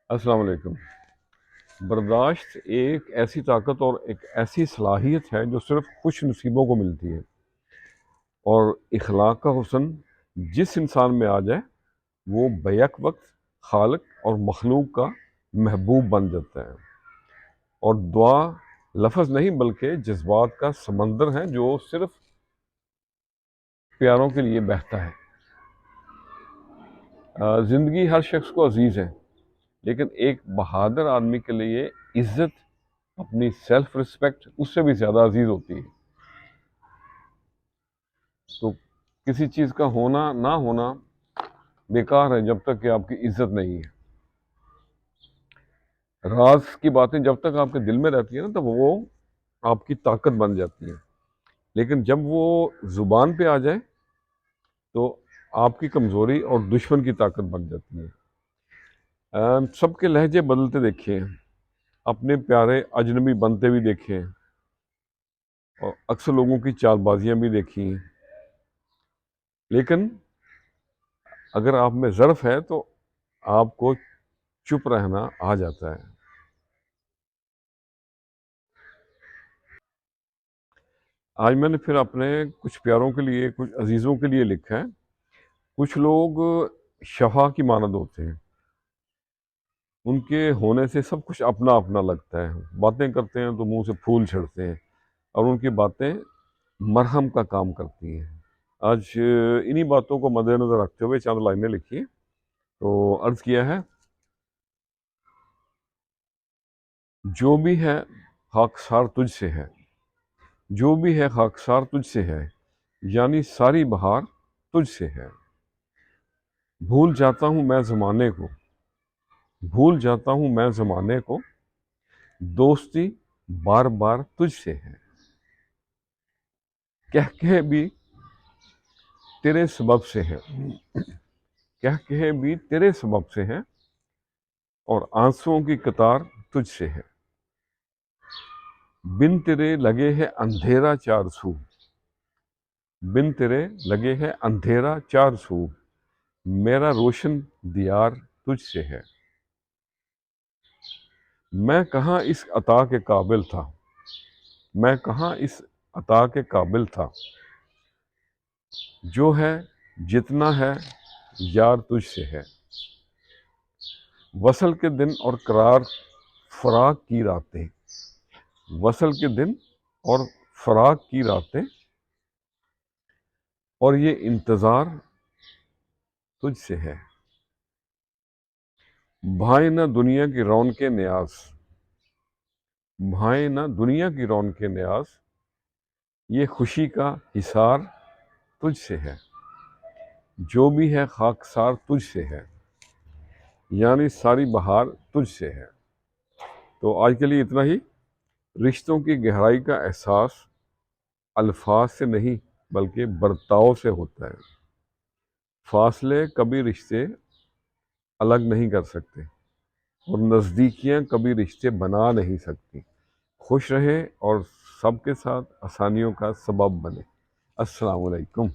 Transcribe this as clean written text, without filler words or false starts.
السلام علیکم۔ برداشت ایک ایسی طاقت اور ایک ایسی صلاحیت ہے جو صرف خوش نصیبوں کو ملتی ہے، اور اخلاق کا حسن جس انسان میں آ جائے وہ بیک وقت خالق اور مخلوق کا محبوب بن جاتا ہے۔ اور دعا لفظ نہیں بلکہ جذبات کا سمندر ہے جو صرف پیاروں کے لیے بہتا ہے۔ زندگی ہر شخص کو عزیز ہے، لیکن ایک بہادر آدمی کے لیے عزت اپنی سیلف رسپیکٹ اس سے بھی زیادہ عزیز ہوتی ہے۔ تو کسی چیز کا ہونا نہ ہونا بیکار ہے جب تک کہ آپ کی عزت نہیں ہے۔ راز کی باتیں جب تک آپ کے دل میں رہتی ہیں نا، تب وہ آپ کی طاقت بن جاتی ہیں، لیکن جب وہ زبان پہ آ جائے تو آپ کی کمزوری اور دشمن کی طاقت بن جاتی ہے۔ سب کے لہجے بدلتے دیکھیں، اپنے پیارے اجنبی بنتے بھی دیکھیں، اور اکثر لوگوں کی چال بازیاں بھی دیکھی، لیکن اگر آپ میں ظرف ہے تو آپ کو چپ رہنا آ جاتا ہے۔ آج میں نے پھر اپنے کچھ پیاروں کے لیے، کچھ عزیزوں کے لیے لکھا ہے۔ کچھ لوگ شفا کی مانند ہوتے ہیں، ان کے ہونے سے سب کچھ اپنا اپنا لگتا ہے، باتیں کرتے ہیں تو منہ سے پھول چھڑتے ہیں، اور ان کی باتیں مرہم کا کام کرتی ہیں۔ آج انہی باتوں کو مد نظر رکھتے ہوئے چند لائنیں لکھی تو عرض کیا ہے: جو بھی ہے خاکسار تجھ سے ہے، جو بھی ہے خاکسار تجھ سے ہے، یعنی ساری بہار تجھ سے ہے۔ بھول جاتا ہوں میں زمانے کو، بھول جاتا ہوں میں زمانے کو، دوستی بار بار تجھ سے ہے۔ کہہ بھی تیرے سبب سے ہے، کہہ بھی تیرے سبب سے ہے، اور آنسوؤں کی قطار تجھ سے ہے۔ بن تیرے لگے ہے اندھیرا چار سو، بن تیرے لگے ہے اندھیرا چار سو، میرا روشن دیار تجھ سے ہے۔ میں کہاں اس عطا کے قابل تھا، میں کہاں اس عطا کے قابل تھا، جو ہے جتنا ہے یار تجھ سے ہے۔ وصل کے دن اور قرار فراق کی راتیں، وصل کے دن اور فراق کی راتیں، اور یہ انتظار تجھ سے ہے۔ بھائے نہ دنیا کی رونق نیاز، بھائے نہ دنیا کی رونق نیاز، یہ خوشی کا حصار تجھ سے ہے۔ جو بھی ہے خاکسار تجھ سے ہے، یعنی ساری بہار تجھ سے ہے۔ تو آج کے لیے اتنا ہی۔ رشتوں کی گہرائی کا احساس الفاظ سے نہیں بلکہ برتاؤ سے ہوتا ہے۔ فاصلے کبھی رشتے الگ نہیں کر سکتے، اور نزدیکیاں کبھی رشتے بنا نہیں سکتی۔ خوش رہیں اور سب کے ساتھ آسانیوں کا سبب بنے۔ السلام علیکم۔